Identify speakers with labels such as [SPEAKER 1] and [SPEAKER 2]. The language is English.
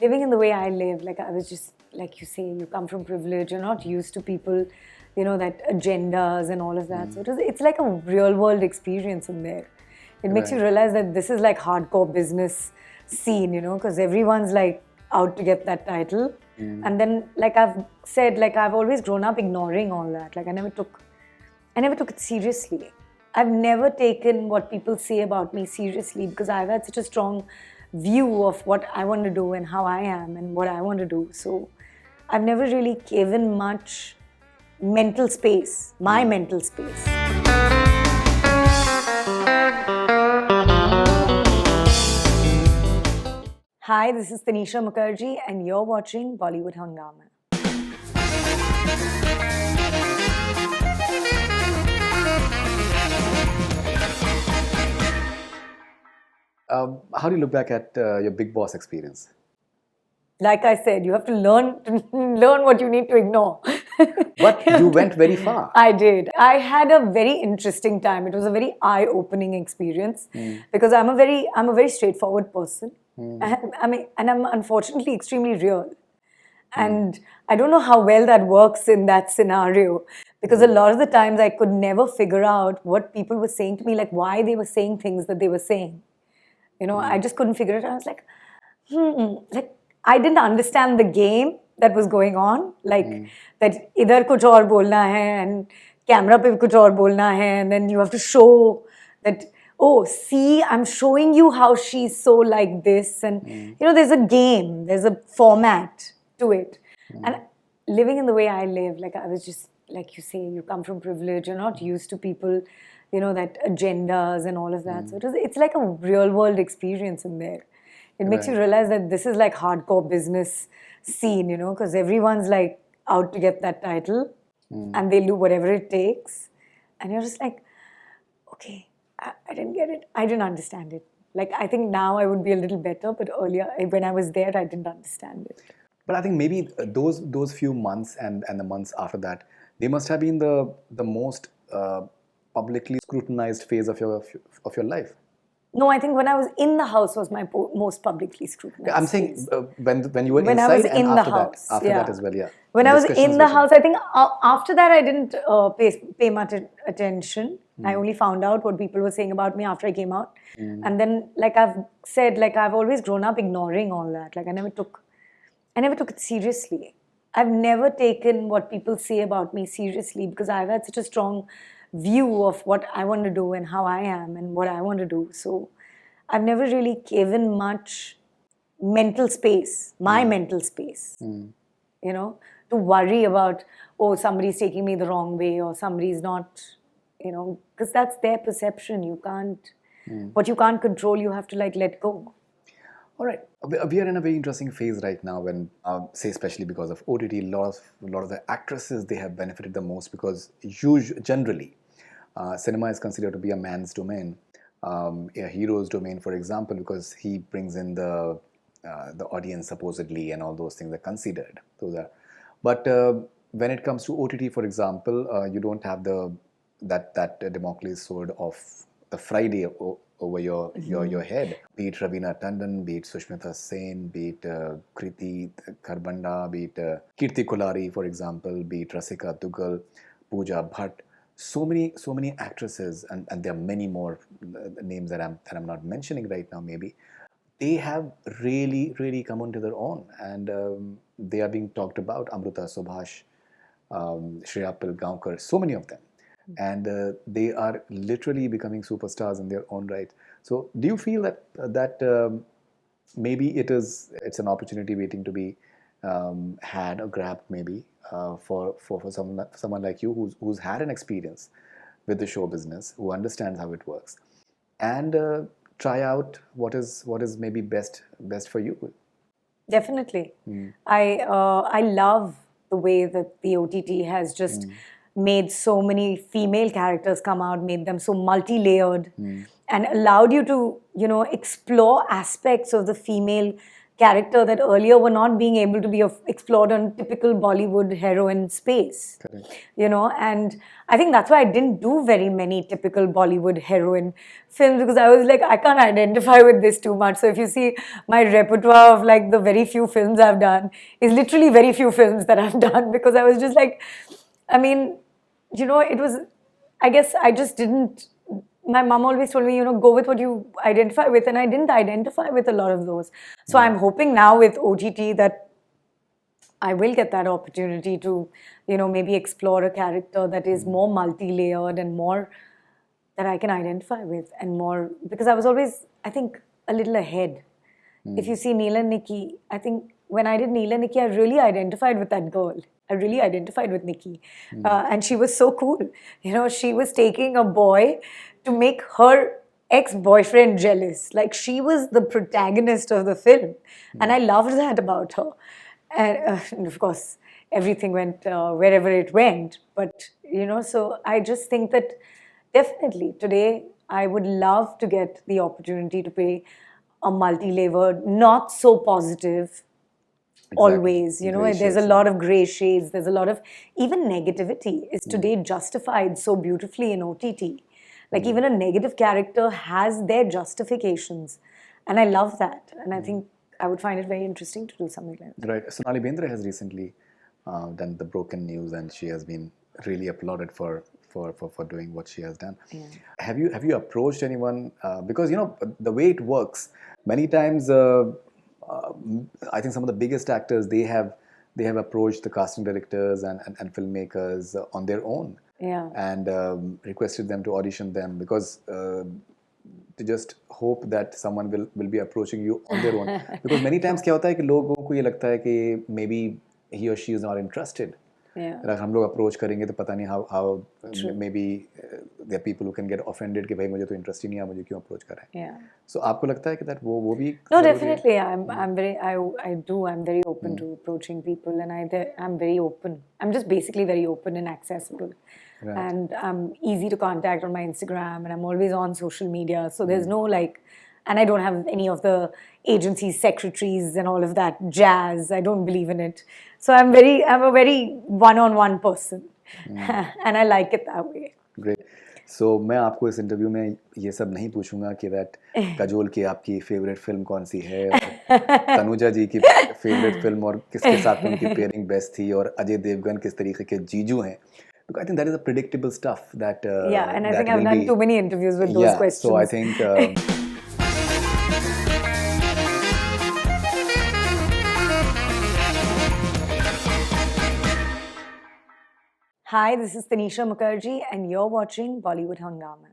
[SPEAKER 1] living in the way I live, like I was just, like you say, you come from privilege, you're not used to people, that agendas and all of that. So it's like a real world experience in there. It makes you
[SPEAKER 2] Right.
[SPEAKER 1] realize that this is like hardcore business scene, because everyone's like out to get that title. And then, like I've said, like I've always grown up ignoring all that. Like I never took it seriously. I've never taken what people say about me seriously because I've had such a strong view of what I want to do and how I am and what I want to do. So I've never really given much mental space, my mental space. Hi, this is Tanishaa Mukerji and you're watching Bollywood Hungama.
[SPEAKER 2] How do you look back at your Big Boss experience?
[SPEAKER 1] Like I said, you have to learn what you need to ignore.
[SPEAKER 2] But you went very far.
[SPEAKER 1] I did. I had a very interesting time. It was a very eye-opening experience because I'm a very straightforward person. And I'm unfortunately extremely real. And I don't know how well that works in that scenario because a lot of the times I could never figure out what people were saying to me, like why they were saying things that they were saying. I just couldn't figure it out. I was like, like I didn't understand the game that was going on. Like that idhar kuch aur bolna hai and camera pe kuch aur bolna hai, and then you have to show that, oh, see, I'm showing you how she's so like this. And there's a game, there's a format to it. And living in the way I live, like I was just, like you say, you come from privilege, you're not used to people, that agendas and all of that. So it's like a real world experience in there. It makes you realize that this is like hardcore business scene, because everyone's like out to get that title and they'll do whatever it takes. And you're just like, okay, I didn't get it. I didn't understand it. Like, I think now I would be a little better, but earlier, when I was there, I didn't understand it.
[SPEAKER 2] But I think maybe those few months and the months after that, they must have been the most publicly scrutinized phase of your life.
[SPEAKER 1] No, I think when I was in the house was my most publicly scrutinized.
[SPEAKER 2] I'm saying
[SPEAKER 1] phase.
[SPEAKER 2] when you were
[SPEAKER 1] When I
[SPEAKER 2] inside
[SPEAKER 1] was
[SPEAKER 2] and
[SPEAKER 1] in the
[SPEAKER 2] after
[SPEAKER 1] house,
[SPEAKER 2] that,
[SPEAKER 1] yeah.
[SPEAKER 2] as well, yeah.
[SPEAKER 1] When
[SPEAKER 2] The
[SPEAKER 1] I was
[SPEAKER 2] discussions
[SPEAKER 1] in the
[SPEAKER 2] with
[SPEAKER 1] house, I think after that I didn't pay much attention. I only found out what people were saying about me after I came out. And then, like I've said, like I've always grown up ignoring all that. Like I never took it seriously. I've never taken what people say about me seriously because I've had such a strong view of what I want to do and how I am and what I want to do. So I've never really given much mental space, my mental space, to worry about, oh, somebody's taking me the wrong way or somebody's not, because that's their perception. You can't, what you can't control, you have to like let go.
[SPEAKER 2] All right, we are in a very interesting phase right now when, say, especially because of OTT, a lot of the actresses, they have benefited the most because generally, cinema is considered to be a man's domain, a hero's domain, for example, because he brings in the audience supposedly, and all those things are considered. But when it comes to OTT, for example, you don't have that Damocles sword of the Friday over your head. Be it Ravina Tandon, be it Sushmita Sen, be it Kriti Kharbanda, be it Kirti Kolari, for example, be it Rasika Dugal, Pooja Bhatt. So many actresses, and there are many more names that I'm not mentioning right now. Maybe they have really come onto their own, and they are being talked about. Amruta Subhash, Shreya Pilgaonkar, so many of them. And they are literally becoming superstars in their own right. So, do you feel that maybe it's an opportunity waiting to be had or grabbed, maybe for someone like you who's had an experience with the show business, who understands how it works, and try out what is maybe best for you?
[SPEAKER 1] Definitely. I love the way that the OTT has just made so many female characters come out, made them so multi-layered, and allowed you to, explore aspects of the female character that earlier were not being able to be explored on typical Bollywood heroine space.
[SPEAKER 2] Correct.
[SPEAKER 1] And I think that's why I didn't do very many typical Bollywood heroine films, because I was like, I can't identify with this too much. So if you see my repertoire of like the very few films I've done is literally very few films that I've done, because I was just like, I mean, it was, I guess I just didn't. My mom always told me, go with what you identify with, and I didn't identify with a lot of those. So I'm hoping now with OTT that I will get that opportunity to, maybe explore a character that is more multi-layered and more that I can identify with, and more, because I was always, I think, a little ahead. If you see Neela and Nikki, I think when I did Neela and Nikki, I really identified with that girl. I really identified with Nikki. And she was so cool. She was taking a boy to make her ex-boyfriend jealous. Like, she was the protagonist of the film. And I loved that about her. And of course, everything went wherever it went. But, so I just think that definitely today I would love to get the opportunity to play a multi-layered, not so positive, always,
[SPEAKER 2] Grey
[SPEAKER 1] there's a
[SPEAKER 2] shades,
[SPEAKER 1] lot of gray shades, there's a lot of, even negativity is today justified so beautifully in OTT. Like, even a negative character has their justifications, and I love that, and I think I would find it very interesting to do something like that.
[SPEAKER 2] Right. Sonali Bendre has recently done The Broken News, and she has been really applauded for doing what she has done.
[SPEAKER 1] Yeah.
[SPEAKER 2] Have you approached anyone? Because the way it works, many times I think some of the biggest actors, they have approached the casting directors and filmmakers on their own.
[SPEAKER 1] Yeah.
[SPEAKER 2] And requested them to audition them, because to just hope that someone will be approaching you on their own. Because many times क्या होता है कि लोगों को ये लगता है कि maybe he or she is not interested.
[SPEAKER 1] Yeah.
[SPEAKER 2] अगर हम लोग अप्रोच करेंगे तो पता नहीं how maybe there are people who can get offended कि भाई मुझे तो इंटरेस्ट ही नहीं है, मुझे क्यों अप्रोच कर रहे हैं.
[SPEAKER 1] Yeah.
[SPEAKER 2] So आपको लगता है कि that वो भी
[SPEAKER 1] No, definitely. I'm very open to approaching people, and I'm very open. I'm just basically very open and accessible.
[SPEAKER 2] Right.
[SPEAKER 1] And I'm easy to contact on my Instagram, and I'm always on social media. So there's no like, and I don't have any of the agency secretaries and all of that jazz. I don't believe in it. So I'm a very one-on-one person. And I like it that way.
[SPEAKER 2] Great. So मैं आपको इस interview में ये सब नहीं पूछूंगा कि that Kajol की आपकी फेवरेट फिल्म कौन सी है, और तनुजा जी की फेवरेट फिल्म और किसके साथ में उनकी पेयरिंग बेस्ट थी, और अजय देवगन किस तरीके के जीजू हैं. I think that is a predictable stuff that
[SPEAKER 1] yeah, and I think I've done too many interviews with those questions.
[SPEAKER 2] So I think
[SPEAKER 1] Hi, this is Tanishaa Mukerji, and you're watching Bollywood Hungama.